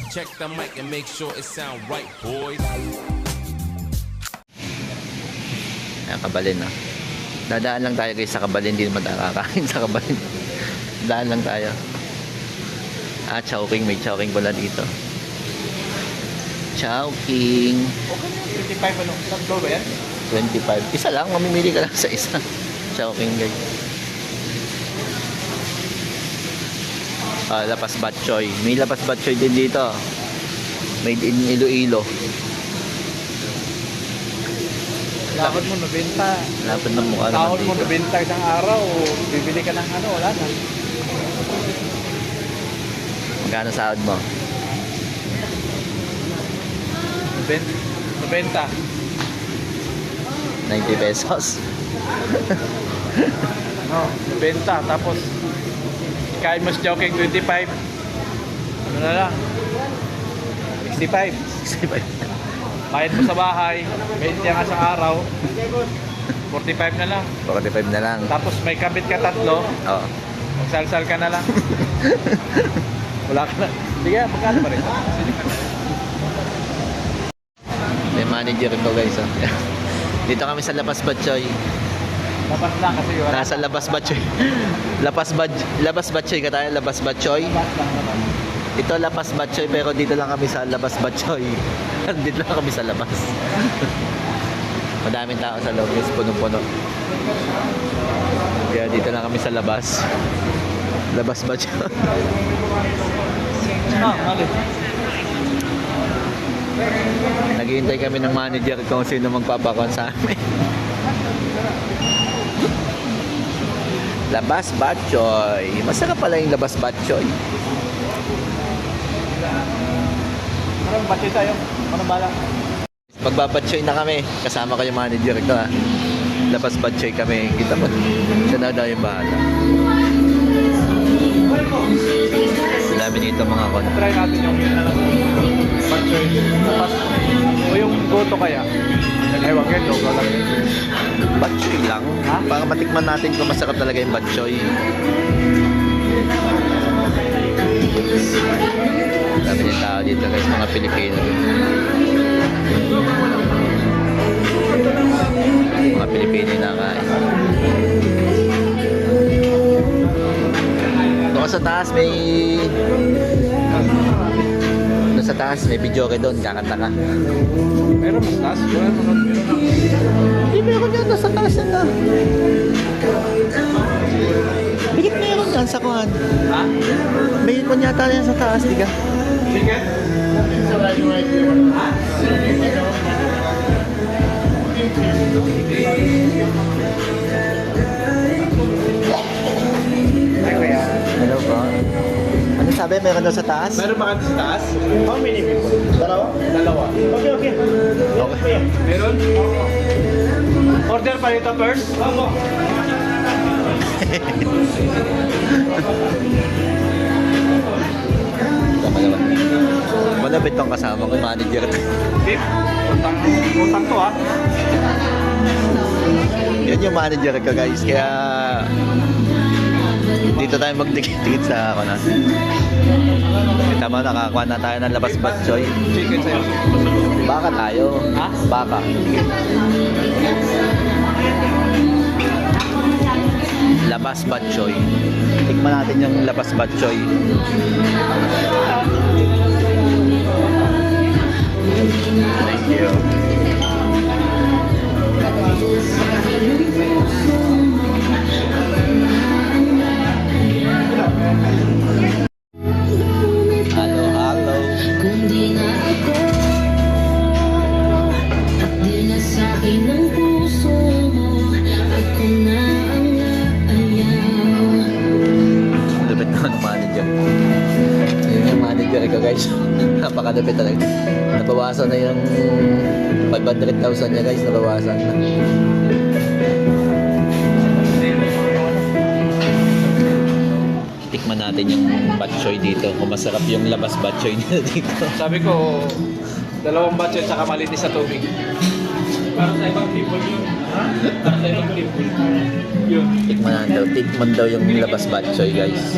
Check the mic and make sure it sound right, boys. Ayan, Kabalin na. Dadaan lang tayo guys sa Kabalin. Hindi naman tayo kakain sa Kabalin. Daan lang tayo. Chowking. May Chowking pala dito. Chowking. Okay na, 25 ano? Tatlo ba yan? 25. Isa lang. Mamimili ka lang sa isa. Chowking guys. Lapas Batchoy. May Lapas Batchoy din dito. Made in Iloilo. Lakad mo nabenta. Lapad ng mukha naman Sahod mo dito. nabenta isang araw, bibili ka ng ano, wala na. Magkano sahod mo? Nabenta. 90 pesos. No, nabenta. Tapos, kain mo sa Chowking 25. Ano na lang? 65. Bayad mo sa bahay, 20 ang sa araw, 45 na lang. 45 na lang. Tapos may kabit ka tatlo, Oo. magsalsal ka na lang. Wala ka na. Sige, magkano pa rin? May manager ko guys. Dito kami sa Lapas Batchoy. Labas lang kasi wala. Nasa Labas Batchoy. Labas Batchoy ka tayo. Labas Batchoy. Labas lang naman. Ito Lapas Batchoy pero dito lang kami sa Labas Batchoy. Dito lang kami sa labas. Madaming tao sa loob, guys, punong-puno. Kaya dito lang kami sa labas. Labas Batchoy. Mali. Naghihintay kami ng manager kung sino magpapakon sa amin. Labas Batchoy. Masarap pala yung Labas Batchoy. Parang batid tayo. Ano bala? Magbabatchoy na kami. Kasama ko yung manager ko ha. Labas Batchoy kami. Kita mo. Siya daw yung bahala. Dami dito mga kon. Try natin yung batchoy. Tapos, o yung goto kaya. Ewan yan, logo lang. Batchoy lang. Ha? Para matikman natin kung masarap talaga yung batchoy. Dami yung tao dito guys. Mga Pilipino. Mga Pilipino yung nakain. Doon sa taas may... Doon sa taas may video ka doon. Kakanta ka. Meron mas taas. Meron. Hindi meron yan. Nasa taas yan na. Bigit meron yan sa kuhan. Ha? May ikon yata yan sa taas. Di ka? Sige. Ay, kaya. Hello po. Ano sabi? Meron daw sa taas? Meron ba sa taas? How many people? Dalawa. Okay. Okay. Meron? Order pa ito first? Opo. Tama naman. Malapit tong kasama ko, manager. Beef. Utang to ha. Yan yung manager ko guys. Kaya dito tayo magdikit-dikit sa ako na. Tama, nakakuha na tayo ng Labas Batchoy. Chicken sa'yo. Baka tayo. Ha? Baka. Labas Batchoy. Tikman natin yung Labas Batchoy. Thank you. Halo. Kung di na ako at di na sa'kin ang puso mo, ako na ang naayaw. Lupit naman ng manager. Yun yung manager ko guys. Napakalupit talaga. Nabawasan na yung 500,000 niya guys. Nabawasan na. Tikman natin yung batchoy dito. Kung masarap yung Labas Batchoy nila dito. Sabi ko, 2 batch at saka malinis sa tubig. Para sa ibang people yun. Ha? Para sa ibang people. Yun. Tikman daw yung Labas Batchoy guys.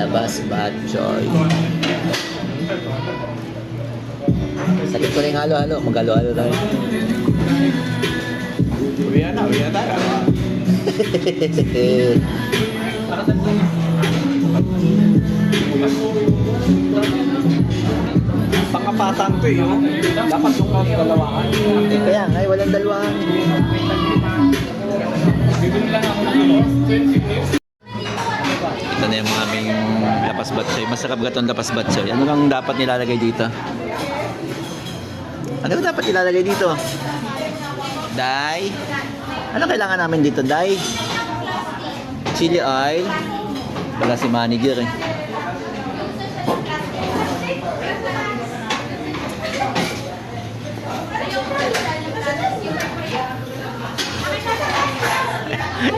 Labas Batchoy. Sakit ko na yung halo-halo. Mag-halo-halo tayo. Uwi na tayo. Pangapatan to eh, oh. Dapat yung mga dalawahan. Kaya nga, walang dalawahan. Bibili lang ako ng ano. Ito na yung mga aming lapas batchoy. Masarap gatong lapas batchoy. Ano lang dapat nilalagay dito? Ano ba dapat nilalagay dito? Dye. Ano kailangan namin dito? Dye. Chili oil. Wala si manager eh.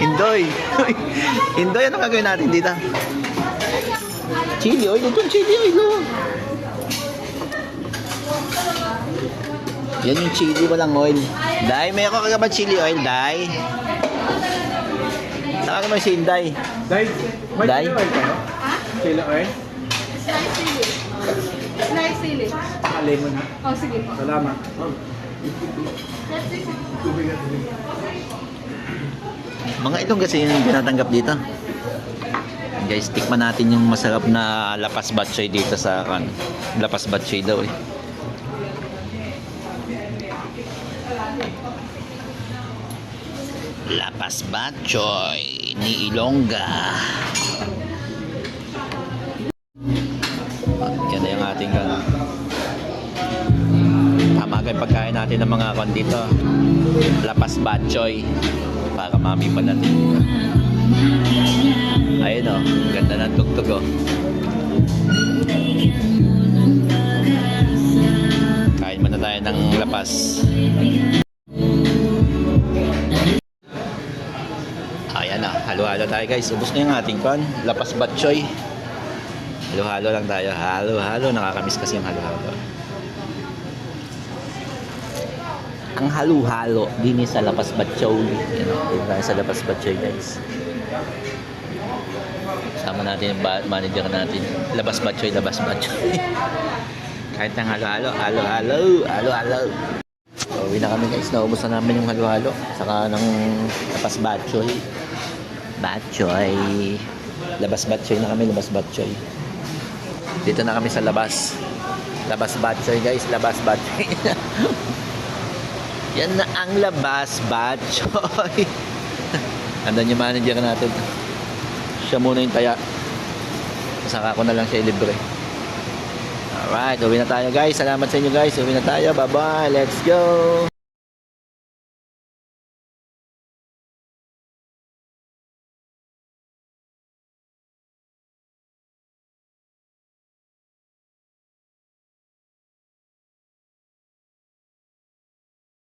Indoy. Indoy, ano gagawin natin dito? Chili oil. Ito yung chili oil. Oh. Yan yung chili, walang oil. Day, may ako kagabang chili oil, Day. Saka naman si Inday. Dahil, may Dahil? chili oil kayo? Chili oil? Slice sili. Lemon ha? Oh, sige po. Salamat. Mga itong kasi yung tinatanggap dito. Guys, tikman natin yung masarap na lapas batchoy dito sa kan. Lapas batchoy daw eh. Lapas batchoy ni Ilongga. Yan na yung ating tama kayo pagkain natin ng mga kon dito. Lapas batchoy. Para mami pa natin. Ayun o, ganda ng tugtog o. Kain muna tayo ng lapas. Ayan na, halo-halo tayo guys. Ubus na yung ating pan. Lapas batchoy. Halo-halo lang tayo. Halo-halo. Nakakamiss kasi yung halo-halo. Ang halo-halo din sa lapas batchoy. Yan o, dito tayo sa lapas batchoy guys. Sama natin yung manager natin. Labas batchoy, labas batchoy. Kahit ng halo-halo, halo-halo, halo-halo. So, uwi na kami guys. Naubos na namin yung halo-halo. Saka ng labas batchoy. Batchoy. Labas batchoy na kami, labas batchoy. Dito na kami sa labas. Labas batchoy guys, labas batchoy. Yan na ang labas batchoy. Andan yung manager natin. Siya muna yung taya. Saka ko na lang siya ilibre. Alright, uwi na tayo guys. Salamat sa inyo guys. Uwi na tayo. Bye bye. Let's go.